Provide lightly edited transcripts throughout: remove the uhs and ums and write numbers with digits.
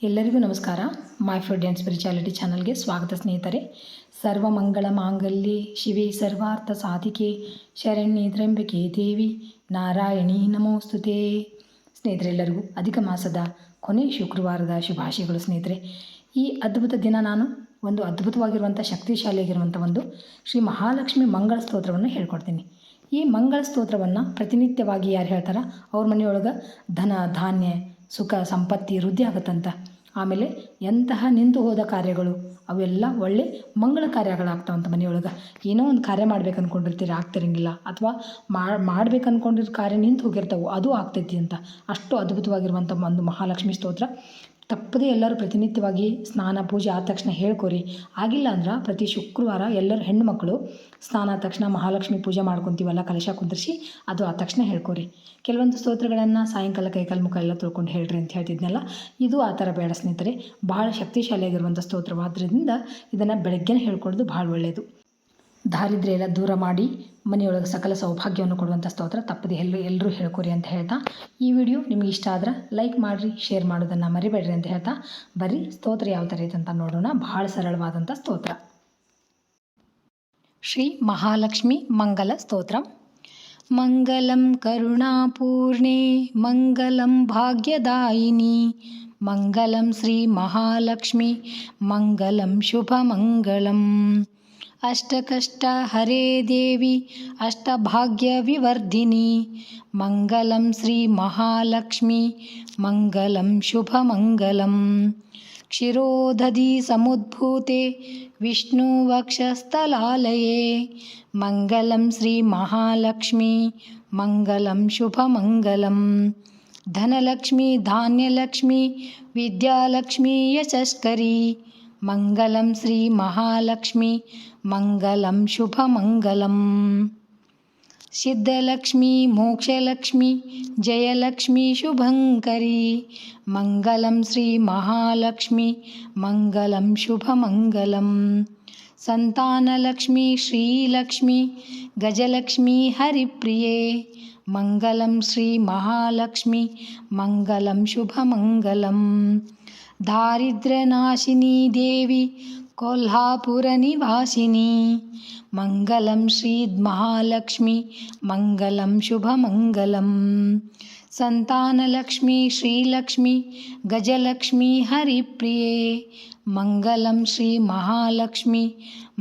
ಎಲ್ಲರಿಗೂ ನಮಸ್ಕಾರ. My food and spirituality ಚಾನಲ್ಗೆ ಸ್ವಾಗತ ಸ್ನೇಹಿತರೆ. ಸರ್ವಮಂಗಳ ಮಾಂಗಲ್ಯೆ ಶಿವೆ ಸರ್ವಾರ್ಥ ಸಾಧಿಕೆ ಶರಣ್ಯೆ ತ್ರ್ಯಂಬಕೆ ದೇವಿ ನಾರಾಯಣಿ ನಮೋಸ್ತುತೆ. ಸ್ನೇಹಿತರೆಲ್ಲರಿಗೂ ಅಧಿಕ ಮಾಸದ ಕೊನೆ ಶುಕ್ರವಾರದ ಶುಭಾಶಯಗಳು. ಸ್ನೇಹಿತರೆ, ಈ ಅದ್ಭುತ ದಿನ ನಾನು ಒಂದು ಅದ್ಭುತವಾಗಿರುವಂಥ ಶಕ್ತಿಶಾಲಿಯಾಗಿರುವಂಥ ಒಂದು ಶ್ರೀ ಮಹಾಲಕ್ಷ್ಮಿ ಮಂಗಳ ಸ್ತೋತ್ರವನ್ನು ಹೇಳ್ಕೊಡ್ತೀನಿ. ಈ ಮಂಗಳ ಸ್ತೋತ್ರವನ್ನು ಪ್ರತಿನಿತ್ಯವಾಗಿ ಯಾರು ಹೇಳ್ತಾರೆ ಅವ್ರ ಮನೆಯೊಳಗೆ ಧನ ಧಾನ್ಯ ಸುಖ ಸಂಪತ್ತಿ ವೃದ್ಧಿ ಆಗುತ್ತಂತ. ಆಮೇಲೆ ಎಂತಹ ನಿಂತು ಹೋದ ಕಾರ್ಯಗಳು ಅವೆಲ್ಲ ಒಳ್ಳೆ ಮಂಗಳ ಕಾರ್ಯಗಳಾಗ್ತಾವಂತ. ಮನೆಯೊಳಗೆ ಏನೋ ಒಂದು ಕಾರ್ಯ ಮಾಡ್ಬೇಕು ಅಂದ್ಕೊಂಡಿರ್ತೀರಿ, ಆಗ್ತಿರಂಗಿಲ್ಲ, ಅಥವಾ ಮಾಡ್ಬೇಕು ಅಂದ್ಕೊಂಡಿರೋ ಕಾರ್ಯ ನಿಂತು ಹೋಗಿರ್ತಾವೆ, ಅದು ಆಗ್ತೈತಿ ಅಂತ. ಅಷ್ಟು ಅದ್ಭುತವಾಗಿರುವಂಥ ಒಂದು ಮಹಾಲಕ್ಷ್ಮಿ ಸ್ತೋತ್ರ. ತಪ್ಪದೇ ಎಲ್ಲರೂ ಪ್ರತಿನಿತ್ಯವಾಗಿ ಸ್ನಾನ ಪೂಜೆ ಆದ ತಕ್ಷಣ ಹೇಳ್ಕೊರಿ. ಆಗಿಲ್ಲ ಅಂದ್ರೆ ಪ್ರತಿ ಶುಕ್ರವಾರ ಎಲ್ಲರೂ ಹೆಣ್ಣುಮಕ್ಕಳು ಸ್ನಾನ ಆದ ತಕ್ಷಣ ಮಹಾಲಕ್ಷ್ಮಿ ಪೂಜೆ ಮಾಡ್ಕೊತೀವಲ್ಲ, ಕಲಶ ಕುಂದ್ರಿಸಿ ಅದು ಆದ ತಕ್ಷಣ ಹೇಳ್ಕೊರಿ. ಕೆಲವೊಂದು ಸ್ತೋತ್ರಗಳನ್ನು ಸಾಯಂಕಾಲ ಕೈಕಾಲು ಮುಖ ಎಲ್ಲ ತೊಳ್ಕೊಂಡು ಹೇಳ್ರಿ ಅಂತ ಹೇಳ್ತಿದ್ನಲ್ಲ, ಇದು ಆ ಥರ ಬೇಡ ಸ್ನೇಹಿತರೆ. ಭಾಳ ಶಕ್ತಿಶಾಲಿಯಾಗಿರುವಂಥ ಸ್ತೋತ್ರವಾದ್ದರಿಂದ ಇದನ್ನು ಬೆಳಗ್ಗೆನೇ ಹೇಳ್ಕೊಳ್ಳೋದು ಭಾಳ ಒಳ್ಳೆಯದು. ದಾರಿದ್ರ್ಯ ಎಲ್ಲ ದೂರ ಮಾಡಿ ಮನೆಯೊಳಗೆ ಸಕಲ ಸೌಭಾಗ್ಯವನ್ನು ಕೊಡುವಂಥ ಸ್ತೋತ್ರ. ತಪ್ಪದೆ ಎಲ್ಲರೂ ಹೇಳ್ಕೊರಿ ಅಂತ ಹೇಳ್ತಾ, ಈ ವಿಡಿಯೋ ನಿಮಗೆ ಇಷ್ಟ ಆದ್ರೆ ಲೈಕ್ ಮಾಡಿರಿ, ಶೇರ್ ಮಾಡೋದನ್ನು ಮರಿಬೇಡ್ರಿ ಅಂತ ಹೇಳ್ತಾ, ಬರ್ರಿ ಸ್ತೋತ್ರ ಯಾವ ಥರ ಐತೆ ಅಂತ ನೋಡೋಣ. ಭಾಳ ಸರಳವಾದಂಥ ಸ್ತೋತ್ರ. ಶ್ರೀ ಮಹಾಲಕ್ಷ್ಮಿ ಮಂಗಲ ಸ್ತೋತ್ರ. ಮಂಗಲಂ ಕರುಣಾಪೂರ್ಣೆ ಮಂಗಲಂ ಭಾಗ್ಯದಾಯಿನಿ ಮಂಗಲಂ ಶ್ರೀ ಮಹಾಲಕ್ಷ್ಮಿ ಮಂಗಲಂ ಶುಭಮಂಗಳಂ. ಅಷ್ಟಕಷ್ಟ ಹರೇ ದೇವಿ ಅಷ್ಟಭಾಗ್ಯ ವಿವರ್ಧಿನಿ ಮಂಗಲಂ ಶ್ರೀ ಮಹಾಲಕ್ಷ್ಮಿ ಮಂಗಲಂ ಶುಭಮಂಗಲಂ. ಕ್ಷೀರೋದಧಿ ಸಮುದ್ಭೂತೆ ವಿಷ್ಣು ವಕ್ಷಸ್ಥಲಾಲಯೇ ಮಂಗಲಂ ಶ್ರೀ ಮಹಾಲಕ್ಷ್ಮಿ ಮಂಗಲಂ ಶುಭಮಂಗಲಂ. ಧನಲಕ್ಷ್ಮಿ ಧಾನ್ಯಲಕ್ಷ್ಮಿ ವಿದ್ಯಾಲಕ್ಷ್ಮಿ ಯಶಸ್ಕರಿ ಮಂಗಲಂ ಶ್ರೀ ಮಹಾಲಕ್ಷ್ಮಿ ಮಂಗಲಂ ಶುಭಮಂಗಲಂ. ಸಿದ್ಧಲಕ್ಷ್ಮಿ ಮೋಕ್ಷಲಕ್ಷ್ಮಿ ಜಯಲಕ್ಷ್ಮಿ ಶುಭಂಕರಿ ಮಂಗಲಂ ಶ್ರೀ ಮಹಾಲಕ್ಷ್ಮಿ ಮಂಗಲಂ ಶುಭಮಂಗಲಂ. ಸಂತಾನಲಕ್ಷ್ಮಿ ಶ್ರೀಲಕ್ಷ್ಮಿ ಗಜಲಕ್ಷ್ಮಿ ಹರಿಪ್ರಿಯೆ ಮಂಗಲಂ ಶ್ರೀ ಮಹಾಲಕ್ಷ್ಮಿ ಮಂಗಲಂ ಶುಭಮಂಗಲಂ. ದಾರಿದ್ರ್ಯನಾಶಿನಿ ದೇವಿ ಕೊಲ್ಹಾಪುರ ನಿವಾಸಿನಿ ಮಂಗಲಂ ಶ್ರೀ ಮಹಾಲಕ್ಷ್ಮಿ ಮಂಗಲಂ ಶುಭಮಂಗಲಂ. ಸಂತಾನಲಕ್ಷ್ಮಿ ಶ್ರೀಲಕ್ಷ್ಮಿ ಗಜಲಕ್ಷ್ಮಿ ಹರಿಪ್ರಿಯೆ ಮಂಗಲಂ ಶ್ರೀ ಮಹಾಲಕ್ಷ್ಮಿ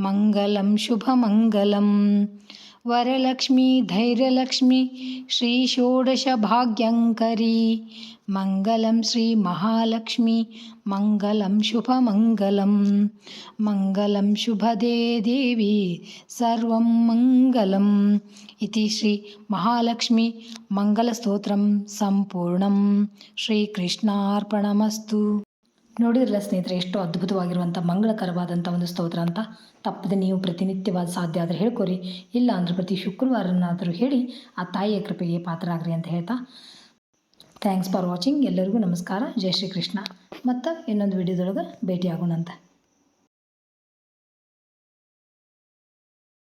ಮಂಗಲಂ ಶುಭಮಂಗಲಂ. ವರಲಕ್ಷ್ಮಿ ಧೈರ್ಯಲಕ್ಷ್ಮಿ ಶ್ರೀ ಷೋಡಶ ಭಾಗ್ಯಂಕರಿ ಮಂಗಲಂ ಶ್ರೀ ಮಹಾಲಕ್ಷ್ಮಿ ಮಂಗಲಂ ಶುಭಮಂಗಲಂ. ಮಂಗಲಂ ಶುಭದೇ ದೇವಿ ಸರ್ವಂ ಮಂಗಲಂ. ಇತಿ ಶ್ರೀ ಮಹಾಲಕ್ಷ್ಮಿ ಮಂಗಲಸ್ತೋತ್ರಂ ಸಂಪೂರ್ಣಂ. ಶ್ರೀಕೃಷ್ಣಾರ್ಪಣಮಸ್ತು. ನೋಡಿದ್ರಲ್ಲ ಸ್ನೇಹಿತರೆ, ಎಷ್ಟು ಅದ್ಭುತವಾಗಿರುವಂಥ ಮಂಗಳಕರವಾದಂಥ ಒಂದು ಸ್ತೋತ್ರ ಅಂತ. ತಪ್ಪದೆ ನೀವು ಪ್ರತಿನಿತ್ಯವಾದ ಸಾಧ್ಯ ಆದರೆ ಹೇಳ್ಕೊರಿ, ಇಲ್ಲ ಅಂದರೆ ಪ್ರತಿ ಶುಕ್ರವಾರನಾದರೂ ಹೇಳಿ ಆ ತಾಯಿಯ ಕೃಪೆಗೆ ಪಾತ್ರರಾಗ್ರಿ ಅಂತ ಹೇಳ್ತಾ, ಥ್ಯಾಂಕ್ಸ್ ಫಾರ್ ವಾಚಿಂಗ್. ಎಲ್ಲರಿಗೂ ನಮಸ್ಕಾರ. ಜೈ ಶ್ರೀ ಕೃಷ್ಣ. ಮತ್ತು ಇನ್ನೊಂದು ವಿಡಿಯೋದೊಳಗೆ ಭೇಟಿ ಆಗೋಣಂತ.